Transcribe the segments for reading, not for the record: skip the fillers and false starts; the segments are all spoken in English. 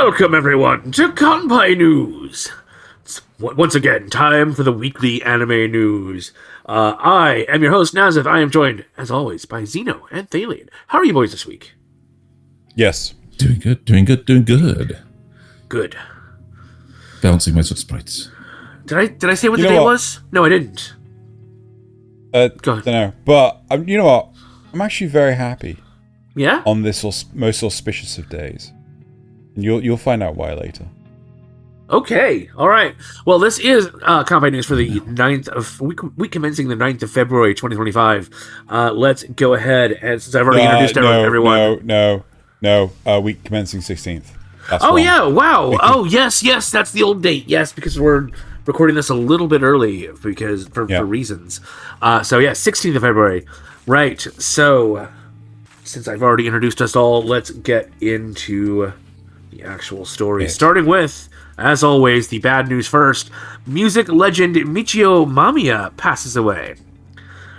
Welcome, everyone, to Kanpai News. It's once again time for the weekly anime news. I am your host, Nasuth. I am joined, as always, by Xeno and Thaylien. How are you boys this week? Yes. Doing good. Good. Balancing my sort of sprites. Did I say what the day was? No, I didn't. Go ahead. Don't know. But, you know what? I'm actually very happy. Yeah? On this most auspicious of days. And you'll find out why later. Okay, all right. Well, this is Kanpai News for the 9th of... week commencing the 9th of February, 2025. Let's go ahead, and since I've already introduced everyone... No. Week commencing 16th. That's wrong. Yeah, wow. Oh, yes, that's the old date. Yes, because we're recording this a little bit early because for reasons. 16th of February. Right, so... since I've already introduced us all, let's get into the actual story. Starting with, as always, the bad news first. Music legend Michio Mamiya passes away.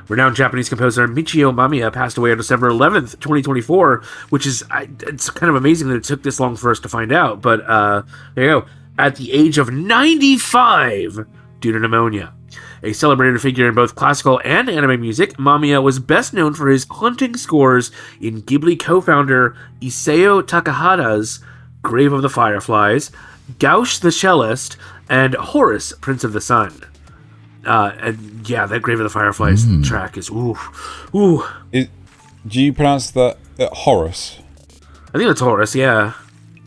Renowned Japanese composer Michio Mamiya passed away on December 11th, 2024, which is, it's kind of amazing that it took this long for us to find out, but there you go. At the age of 95 due to pneumonia. A celebrated figure in both classical and anime music, Mamiya was best known for his haunting scores in Ghibli co-founder Isao Takahata's Grave of the Fireflies, Gquuuuux the Cellist, and Horus, Prince of the Sun. That Grave of the Fireflies track is ooh. Do you pronounce that Horus? I think it's Horus, yeah.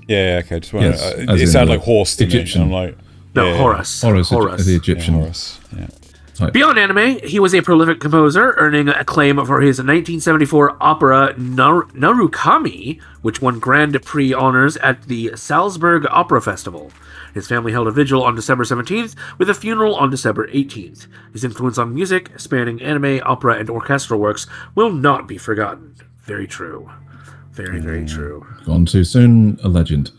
Yeah, okay. Just wanted, it sounded like horse to Egyptian. me. I'm like, Horus. Horus, the Egyptian. Horus, yeah. Beyond anime, he was a prolific composer, earning acclaim for his 1974 opera Narukami, which won Grand Prix honors at the Salzburg Opera Festival. His family held a vigil on December 17th, with a funeral on December 18th. His influence on music, spanning anime, opera, and orchestral works, will not be forgotten. Very true. Very, very true. Gone too soon, a legend.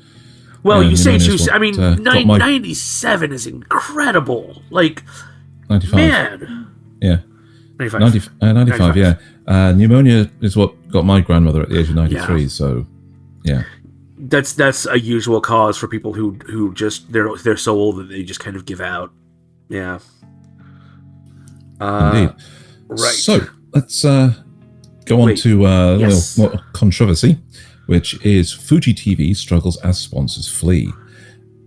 Well, you say too soon. I mean, 97 is incredible. Like... 95. Man. Yeah. 95. 95, yeah. Pneumonia is what got my grandmother at the age of 93, so, yeah. That's a usual cause for people who just, they're so old that they just kind of give out. Yeah. Indeed. Right. So, let's go on to a little more controversy, which is Fuji TV struggles as sponsors flee.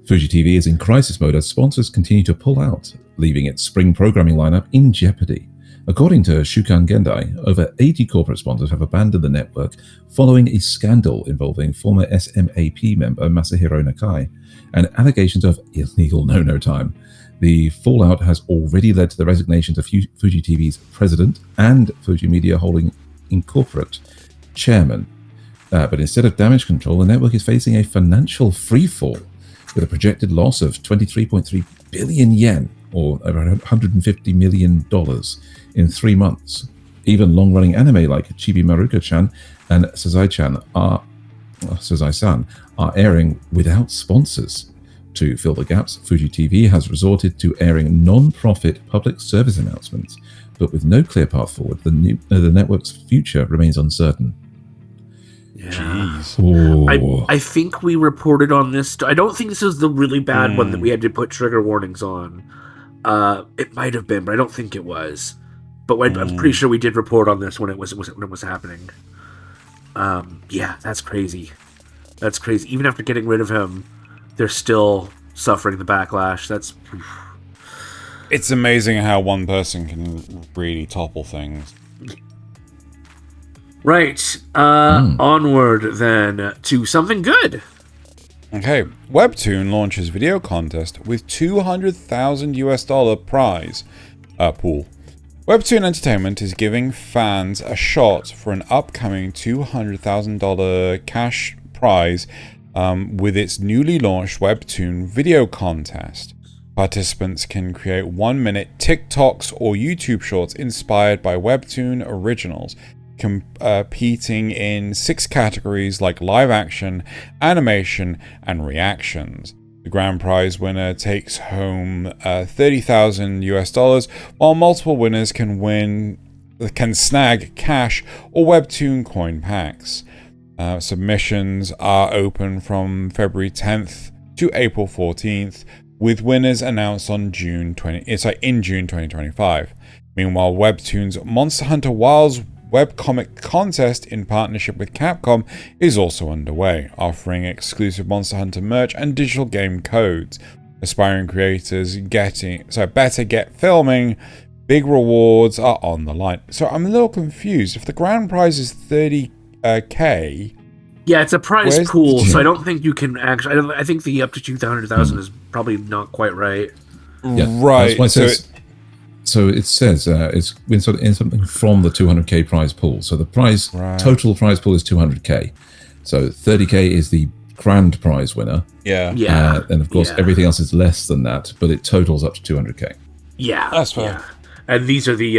Fuji TV is in crisis mode as sponsors continue to pull out, leaving its spring programming lineup in jeopardy. According to Shukan Gendai, over 80 corporate sponsors have abandoned the network following a scandal involving former SMAP member Masahiro Nakai and allegations of illegal no-no time. The fallout has already led to the resignations of Fuji TV's president and Fuji Media Holding Incorporate chairman. But instead of damage control, the network is facing a financial freefall, with a projected loss of 23.3 billion yen, or around $150 million in 3 months. Even long-running anime like Chibi Maruko-chan and Sazai-san are airing without sponsors. To fill the gaps, Fuji TV has resorted to airing non-profit public service announcements, but with no clear path forward, the network's future remains uncertain. Yeah. I think we reported on this. I don't think this was the really bad one that we had to put trigger warnings on. It might have been, but I don't think it was. But I'm pretty sure we did report on this when it was happening. That's crazy. That's crazy. Even after getting rid of him, they're still suffering the backlash. It's amazing how one person can really topple things. Right. Onward, then, to something good. Okay. WEBTOON launches video contest with $200,000 prize pool. WEBTOON Entertainment is giving fans a shot for an upcoming $200,000 cash prize with its newly launched WEBTOON video contest. Participants can create 1-minute TikToks or YouTube shorts inspired by WEBTOON originals, competing in 6 categories like live action, animation, and reactions. The grand prize winner takes home $30,000, while multiple winners can snag cash or WEBTOON coin packs. Submissions are open from February 10th to April 14th, with winners announced on June 2025. Meanwhile, Webtoon's Monster Hunter Wilds webcomic contest in partnership with Capcom is also underway, offering exclusive Monster Hunter merch and digital game codes. Aspiring creators better get filming. Big rewards are on the line. So I'm a little confused. If the grand prize is 30K, yeah, it's a prize pool, so I don't think you can actually. I think the up to 200,000 is probably not quite right. Yeah, right. So it says it's in something from the 200K prize pool. So the total prize pool is 200K. So 30K is the grand prize winner. Yeah. And of course, everything else is less than that, but it totals up to 200K. Yeah, that's fair. Yeah. And these are the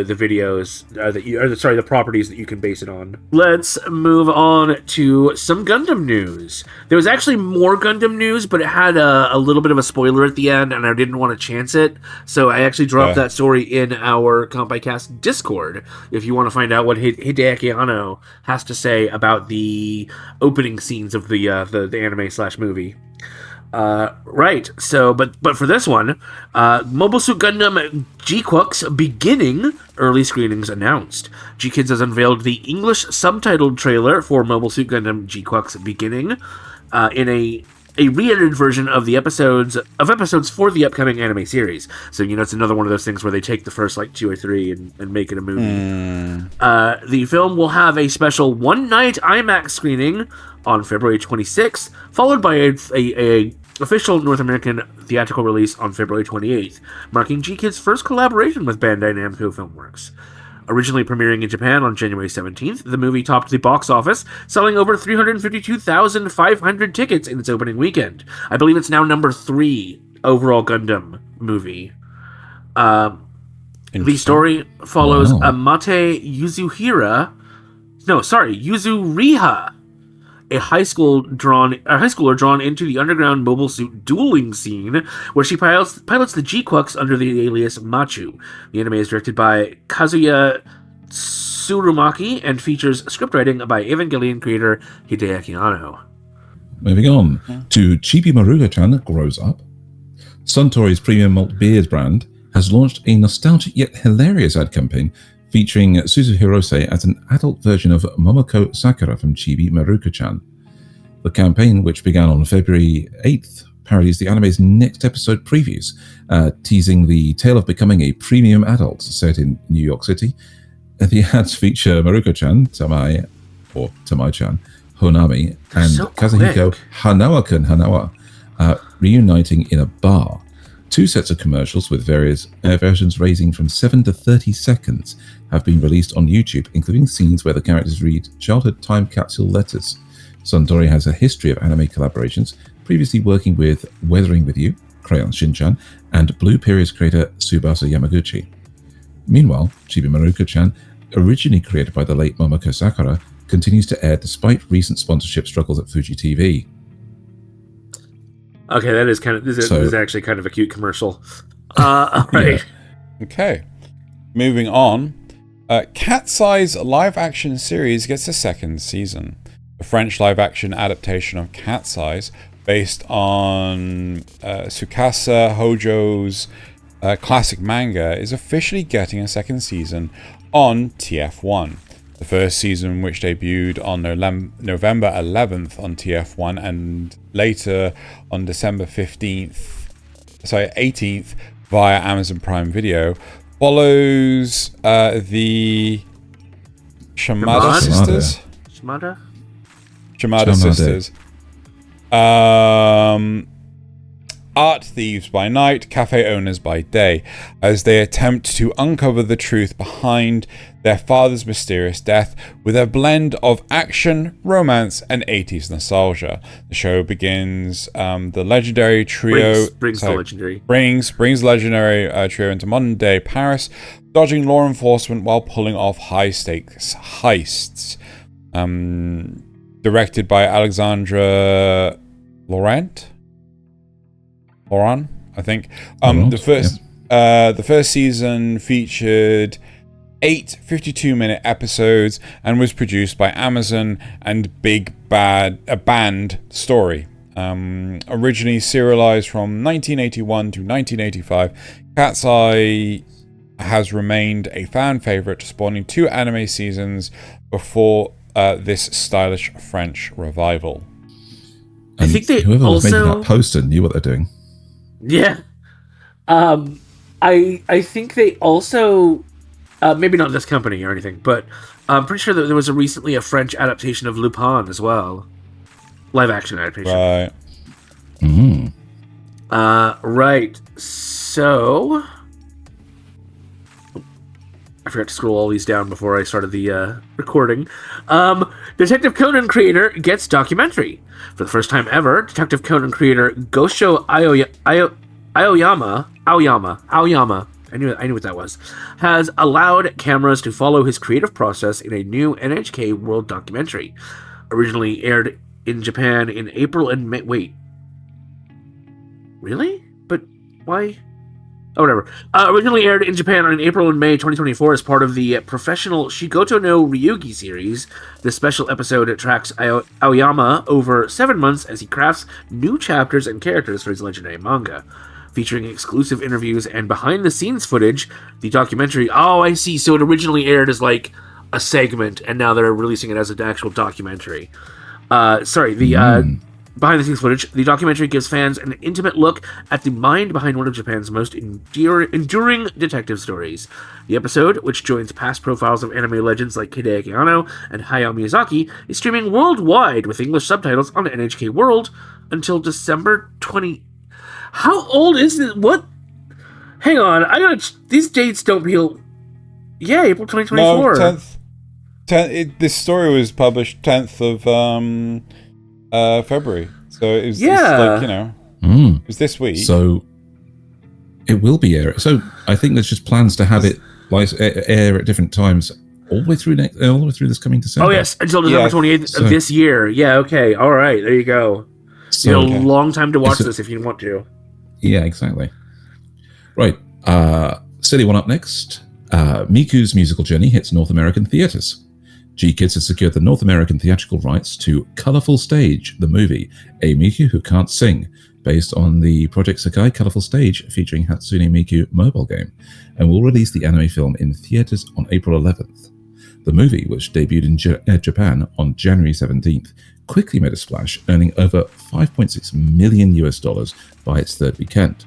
videos the properties that you can base it on. Let's move on to some Gundam news. There was actually more Gundam news, but it had a little bit of a spoiler at the end, and I didn't want to chance it, so I actually dropped that story in our Kanpai Cast Discord. If you want to find out what Hideaki Anno has to say about the opening scenes of the anime/movie. Right. So, but for this one, Mobile Suit Gundam GQuuuuuX beginning early screenings announced. GKids has unveiled the English subtitled trailer for Mobile Suit Gundam GQuuuuuX beginning, in a re-edited version of the episodes for the upcoming anime series. So, it's another one of those things where they take the first 2 or 3 and make it a movie. The film will have a special one-night IMAX screening on February 26th, followed by a official North American theatrical release on February 28th, marking GKids' first collaboration with Bandai Namco Filmworks. Originally premiering in Japan on January 17th, the movie topped the box office, selling over 352,500 tickets in its opening weekend. I believe it's now number 3 overall Gundam movie. The story follows Amate Yuzuriha, a high schooler drawn into the underground mobile suit dueling scene, where she pilots the GQuuuuuX under the alias Machu. The anime is directed by Kazuya Tsurumaki and features scriptwriting by Evangelion creator Hideaki Anno. Moving on to Chibi Maruko-chan Grows Up. Suntory's premium malt beers brand has launched a nostalgic yet hilarious ad campaign featuring Suzu Hirose as an adult version of Momoko Sakura from Chibi Maruko-chan. The campaign, which began on February 8th, parodies the anime's next episode previews, teasing the tale of becoming a premium adult set in New York City. The ads feature Maruko-chan, Tamai-chan, Honami, and Kazuhiko Hanawa reuniting in a bar. 2 sets of commercials with various versions ranging from 7 to 30 seconds have been released on YouTube, including scenes where the characters read childhood time capsule letters. Suntory has a history of anime collaborations, previously working with Weathering With You, Crayon Shin-chan, and Blue Period's creator Tsubasa Yamaguchi. Meanwhile, Chibi Maruko-chan, originally created by the late Momoko Sakura, continues to air despite recent sponsorship struggles at Fuji TV. Okay, that is this is actually kind of a cute commercial. Right. Yeah. Okay. Moving on. Cat's Eye's live-action series gets a 2nd season. The French live-action adaptation of Cat's Eyes, based on Tsukasa Hojo's classic manga, is officially getting a 2nd season on TF1. The first season, which debuted on November 11th on TF1 and later on December 18th via Amazon Prime Video, follows the Shimada sisters. Shimada sisters. Art thieves by night, cafe owners by day, as they attempt to uncover the truth behind their father's mysterious death with a blend of action, romance, and 80s nostalgia. The show begins the legendary trio... Brings the legendary trio into modern-day Paris, dodging law enforcement while pulling off high-stakes heists. Directed by Alexandra Laurent, I think. The first season featured 8 52-minute episodes and was produced by Amazon and Big Band Story. Originally serialized from 1981 to 1985, Cat's Eye has remained a fan favorite, spawning 2 anime seasons before this stylish French revival. And I think they whoever was also making that poster knew what they're doing. Yeah. I think they also maybe not this company or anything, but I'm pretty sure that there was recently a French adaptation of Lupin as well. Live action adaptation. Right. Right. So I forgot to scroll all these down before I started the recording. Detective Conan creator gets documentary. For the first time ever, Detective Conan creator Gosho Aoyama, I knew what that was, has allowed cameras to follow his creative process in a new NHK World documentary. Originally aired in Japan in April and May. Wait. Really? But why? Oh, whatever. Originally aired in Japan in April and May 2024 as part of the professional Shigoto no Ryugi series. This special episode tracks Aoyama over 7 months as he crafts new chapters and characters for his legendary manga. Featuring exclusive interviews and behind-the-scenes footage, the documentary... Oh, I see. So it originally aired as, like, a segment, and now they're releasing it as an actual documentary. Behind-the-scenes footage, the documentary gives fans an intimate look at the mind behind one of Japan's most enduring detective stories. The episode, which joins past profiles of anime legends like Hideaki Anno and Hayao Miyazaki, is streaming worldwide with English subtitles on NHK World until December 20... How old is it? What? Hang on, these dates don't feel... Yeah, April 2024. No, 10th. This story was published 10th of February. So it was, it's like, you know, it was this week. So it will be air. So I think there's just plans to have it air at different times all the way through this coming December. Oh yes, until December 28th of this year. Yeah, okay, all right, there you go. So, you know, long time to watch this if you want to. Yeah, exactly. Right, silly one up next. Miku's musical journey hits North American theaters. GKids has secured the North American theatrical rights to Colorful Stage, the movie, a Miku who can't sing, based on the Project Sakai Colorful Stage featuring Hatsune Miku mobile game, and will release the anime film in theaters on April 11th. The movie, which debuted in Japan on January 17th, quickly made a splash, earning over $5.6 million by its third weekend.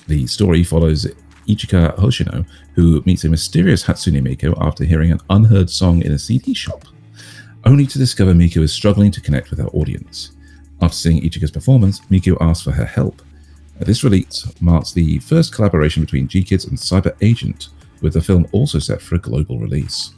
The story follows Ichika Hoshino, who meets a mysterious Hatsune Miku after hearing an unheard song in a CD shop, only to discover Miku is struggling to connect with her audience. After seeing Ichika's performance, Miku asks for her help. This release marks the first collaboration between GKids and Cyber Agent, with the film also set for a global release.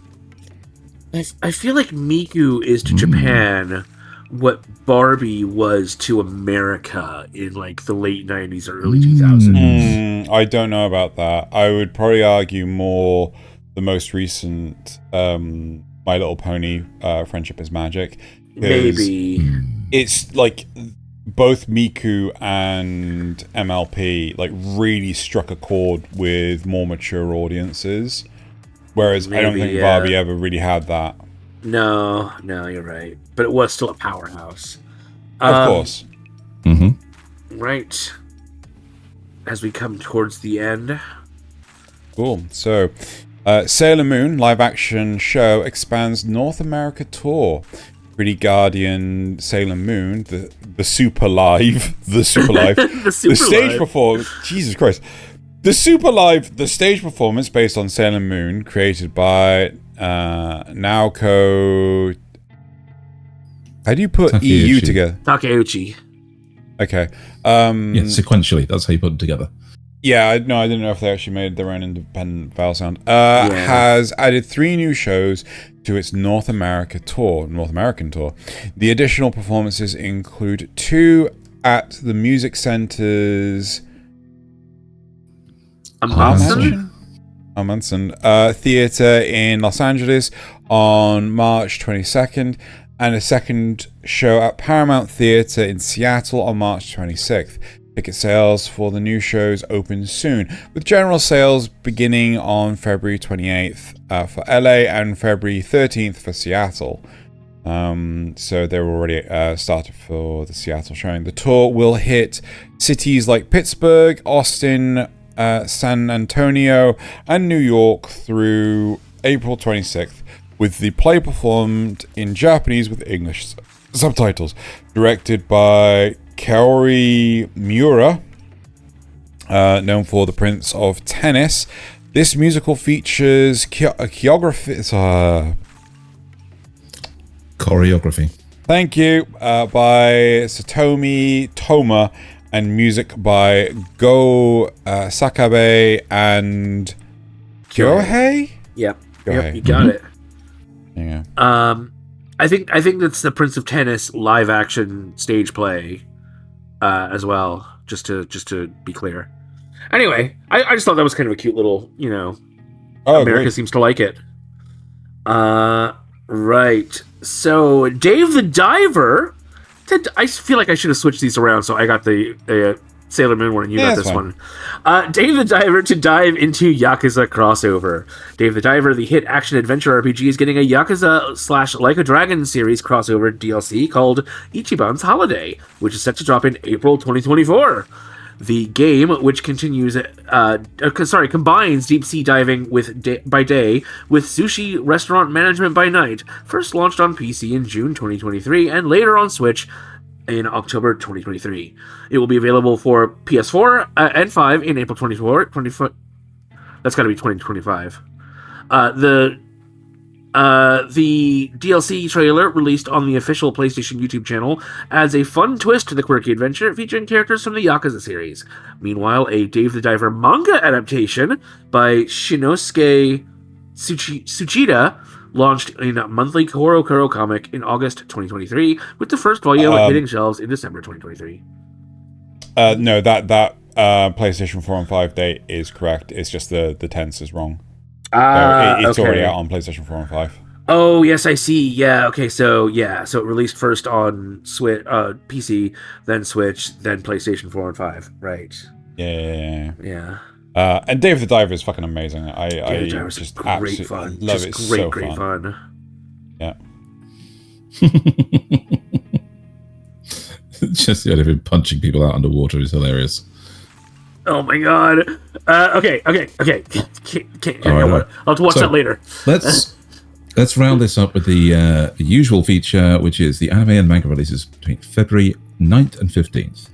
I feel like Miku is to Japan what Barbie was to America in like the late 90s or early 2000s. I don't know about that. I would probably argue more the most recent My Little Pony, Friendship is Magic. Maybe. It's like both Miku and MLP like really struck a chord with more mature audiences. Whereas I don't think Barbie ever really had that. No, you're right. But it was still a powerhouse. Of course. Right. As we come towards the end. Cool. So, Sailor Moon live-action show expands North America tour. Pretty Guardian Sailor Moon, the Super Live, the stage performance. Jesus Christ. The Super Live, the stage performance based on Sailor Moon, created by Naoko. How do you put Takeuchi. EU together? Takeuchi. Okay. Sequentially, that's how you put them together. Yeah, I didn't know if they actually made their own independent vowel sound. Has added 3 new shows to its North American tour. The additional performances include 2 at the Music Center's Amundsen Theater in Los Angeles on March 22nd, and a second show at Paramount Theater in Seattle on March 26th. Ticket sales for the new shows open soon, with general sales beginning on February 28th for LA and February 13th for Seattle. So they're already started for the Seattle showing. The tour will hit cities like Pittsburgh, Austin, San Antonio, and New York through April 26th, with the play performed in Japanese with English subtitles. Directed by Kaori Miura, known for The Prince of Tennis. This musical features choreography. Thank you, by Satomi Toma, and music by Go Sakabe and Kyohei. Yep, you got it. Yeah. I think that's the Prince of Tennis live action stage play, as well. Just to be clear. Anyway, I just thought that was kind of a cute little, America great. seems to like it. Right. So Dave the Diver. I feel like I should have switched these around, so I got the Sailor Moon one and you got this one. Dave the Diver to dive into Yakuza crossover. Dave the Diver, the hit action-adventure RPG, is getting a Yakuza / Like a Dragon series crossover DLC called Ichiban's Holiday, which is set to drop in April 2024. The game, which combines deep-sea diving by day with sushi restaurant management by night, first launched on PC in June 2023 and later on Switch in October 2023. It will be available for PS4 and 5 in April 24. That's got to be 2025. The DLC trailer, released on the official PlayStation YouTube channel, adds a fun twist to the quirky adventure, featuring characters from the Yakuza series. Meanwhile, a Dave the Diver manga adaptation by Shinosuke Tsuchida launched in a monthly Koro comic in August 2023, with the first volume hitting shelves in December 2023. No, that PlayStation 4 and 5 date is correct. It's just the tense is wrong. It's already out on PlayStation 4 and 5. Oh, yes, I see. Yeah, okay, so it released first on Switch, PC, then Switch, then PlayStation 4 and 5. Right. Yeah. And Dave the Diver is fucking amazing. I just great fun. love just it. Great, so great fun. Yeah. Just the idea of him punching people out underwater is hilarious. Oh my god. Okay. All right. I'll have to watch that later. Let's round this up with the usual feature, which is the anime and manga releases between February 9th and 15th.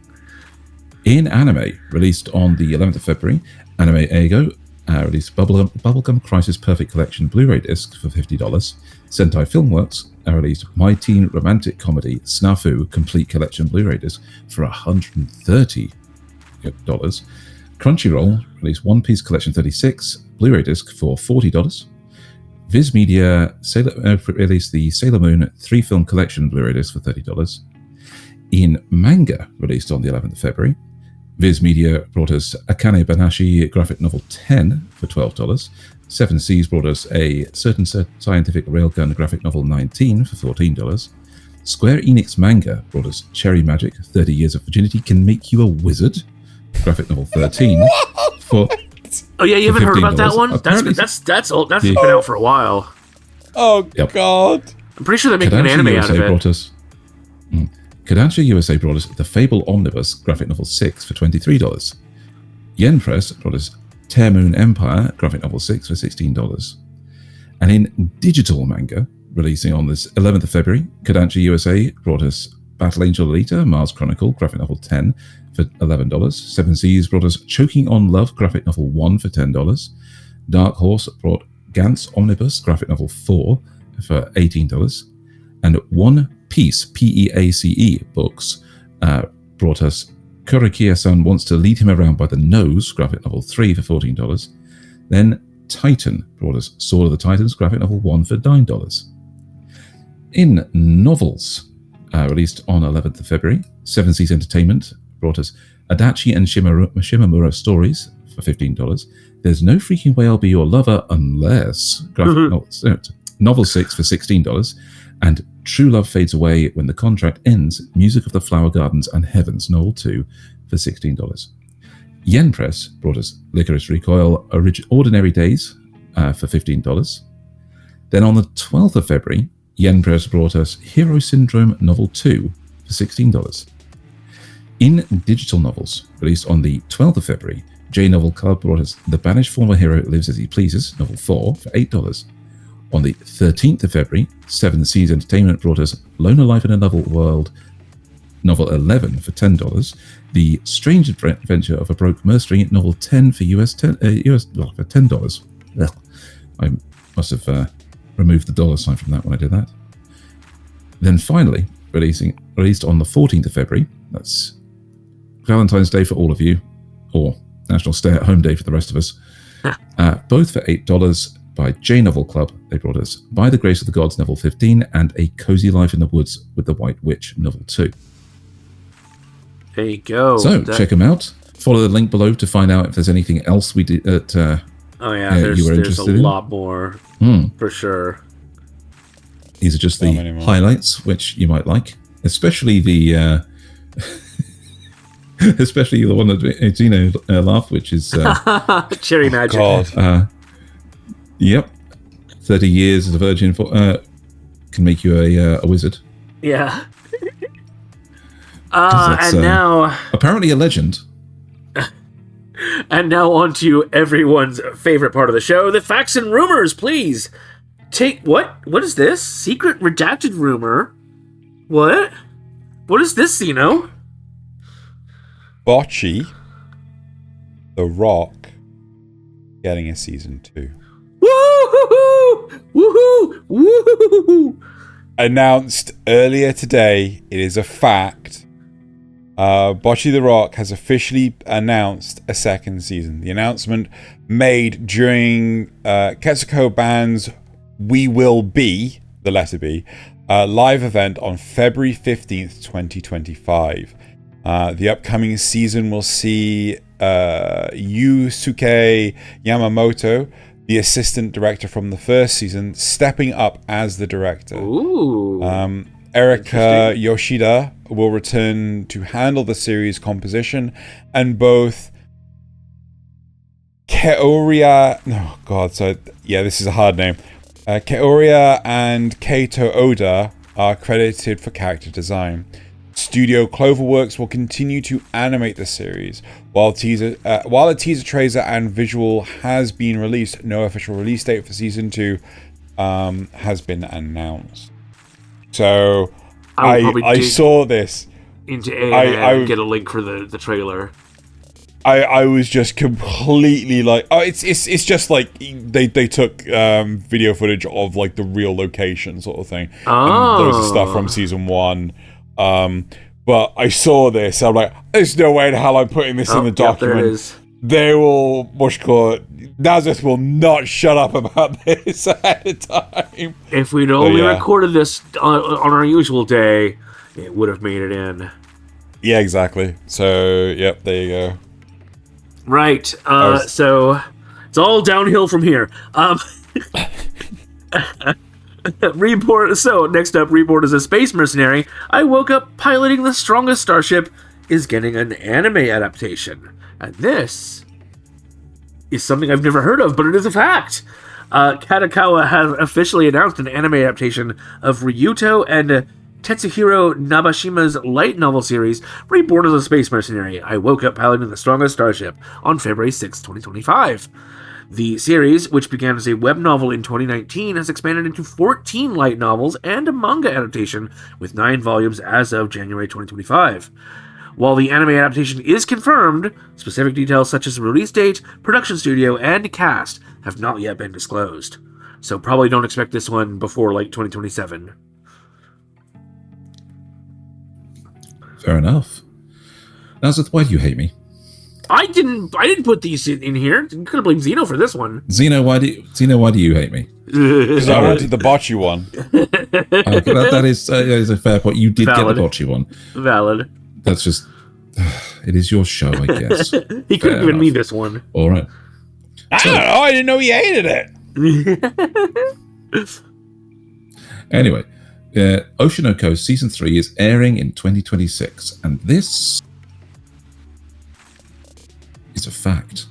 In anime, released on the 11th of February, Anime Eigo released Bubblegum Crisis Perfect Collection Blu-ray disc for $50. Sentai Filmworks released My Teen Romantic Comedy Snafu Complete Collection Blu-ray disc for $130. Crunchyroll released One Piece Collection 36 Blu-ray disc for $40. Viz Media released the Sailor Moon 3-film collection Blu-ray disc for $30. In manga, released on the 11th of February, Viz Media brought us Akane Banashi graphic novel 10 for $12. Seven Seas brought us a Certain Scientific Railgun graphic novel 19 for $14. Square Enix manga brought us Cherry Magic 30 Years of Virginity Can Make You a Wizard graphic novel 13 for Oh yeah, you haven't heard about that one? Apparently, that's old. That's been out for a while. Oh god! I'm pretty sure they're making an anime USA out of it. Brought us, Kodansha USA brought us The Fable Omnibus graphic novel 6 for $23. Yen Press brought us Tear Moon Empire graphic novel 6 for $16. And in digital manga, releasing on this 11th of February, Kodansha USA brought us Battle Angel Alita Mars Chronicle graphic novel 10 for $11. Seven Seas brought us Choking on Love graphic novel 1 for $10. Dark Horse brought Gantz Omnibus graphic novel 4 for $18. And One Piece PEACE books brought us Kurikia-san Wants to Lead Him Around by the Nose graphic novel 3 for $14. Then Titan brought us Sword of the Titans graphic novel 1 for $9. In novels, released on 11th of February, Seven Seas Entertainment brought us Adachi and Shimamura Stories for $15. There's No Freaking Way I'll Be Your Lover Unless novel 6 for $16. And True Love Fades Away When the Contract Ends, Music of the Flower Gardens and Heavens, novel 2 for $16. Yen Press brought us Licorice Recoil Ordinary Days for $15. Then on the 12th of February, Yen Press brought us Hero Syndrome Novel 2 for $16. In digital novels, released on the 12th of February, J Novel Club brought us The Banished Former Hero Lives As He Pleases, Novel 4 for $8. On the 13th of February, Seven Seas Entertainment brought us Lone Alive in Another World, Novel 11 for $10. The Strange Adventure of a Broke Mercenary, Novel 10 for for $10. Ugh. I must have removed the dollar sign from that when I did that. Then finally, released on the 14th of February, that's Valentine's Day for all of you, or National Stay-at-Home Day for the rest of us, both for $8 by J Novel Club. They brought us By the Grace of the Gods, Novel 15, and A Cozy Life in the Woods with the White Witch, Novel 2. There you go. So check them out. Follow the link below to find out if there's anything else we did that there's a lot more for sure. These are just the highlights, which you might like, especially the especially the one that Zeno laughed, which is Cherry Magic. God. Yep, 30 years as a virgin can make you a wizard. Yeah. And now apparently a legend. And now on to everyone's favorite part of the show, the facts and rumors. Please take what is this? Secret redacted rumor? What is this, Zeno? Bocce, The Rock, getting a season 2. Woohoo! Woohoo! Woohoo! Announced earlier today, it is a fact. Bocce The Rock has officially announced a second season. The announcement made during Ketsuko Band's We Will Be, the letter B, live event on February 15th, 2025. The upcoming season will see Yusuke Yamamoto, the assistant director from the first season, stepping up as the director. Ooh. Erika Yoshida will return to handle the series composition, and both Keoria... Oh, God, this is a hard name. Keoria and Keito Oda are credited for character design. Studio Cloverworks will continue to animate the series. While a teaser trailer and visual has been released, no official release date for season 2 has been announced. So I saw this into AI and get a link for the trailer. I was just completely like, it's just like they took video footage of like the real location sort of thing. And those are stuff from season 1. But I saw this, I'm like, there's no way in hell I'm putting this in the document. There it is. They will, Nasuth will not shut up about this at a time. If we'd only recorded this on our usual day, it would have made it in. Yeah, exactly. So, yep, there you go. Right. So it's all downhill from here. Report. So next up, Report is a space mercenary. I woke up piloting the strongest starship is getting an anime adaptation, and this is something I've never heard of, but it is a fact. Kadokawa has officially announced an anime adaptation of Ryuto and Tetsuhiro Nabashima's light novel series, Reborn as a Space Mercenary. I woke up piloting the strongest starship on February 6, 2025. The series, which began as a web novel in 2019, has expanded into 14 light novels and a manga adaptation with 9 volumes as of January 2025. While the anime adaptation is confirmed, specific details such as release date, production studio, and cast have not yet been disclosed. So probably don't expect this one before like 2027. Fair enough. Nasuth, why do you hate me? I didn't put these in here. You could have blamed Zeno for this one. Zeno, why do you hate me? Because I wanted the bocce one. That is a fair point. You did Valid. get the bocce one. Valid. That's just... It is your show, I guess. He could have given me this one. All right. I don't know. I didn't know he hated it. Anyway, Oshinoko Season 3 is airing in 2026. And this is a fact.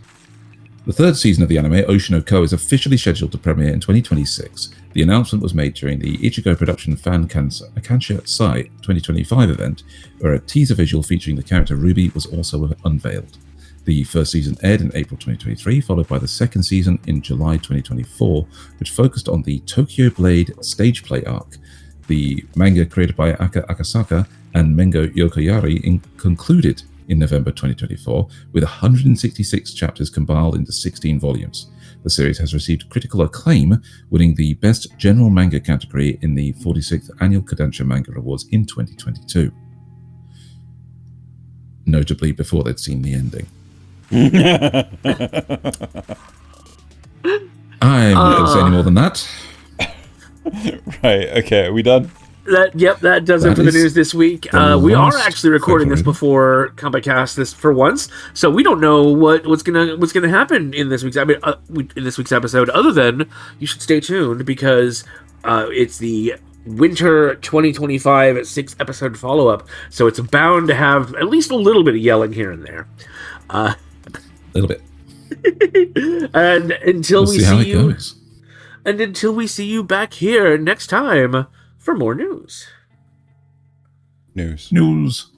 The third season of the anime, Ocean no Ko, is officially scheduled to premiere in 2026. The announcement was made during the Ichigo Production Fan Kansha Site 2025 event, where a teaser visual featuring the character Ruby was also unveiled. The first season aired in April 2023, followed by the second season in July 2024, which focused on the Tokyo Blade stage play arc. The manga created by Aka Akasaka and Mengo Yokoyari concluded in November 2024, with 166 chapters compiled into 16 volumes. The series has received critical acclaim, winning the Best General Manga category in the 46th Annual Kodansha Manga Awards in 2022. Notably before they'd seen the ending. I'm not going to say any more than that. Right, okay, are we done? That does it for the news this week. We are actually recording this before Kanpai Cast this for once, so we don't know what's gonna happen in this week's episode. Other than you should stay tuned because it's the Winter 2025 6-episode follow-up, so it's bound to have at least a little bit of yelling here and there. A little bit. And until we see you back here next time for more news. News. News.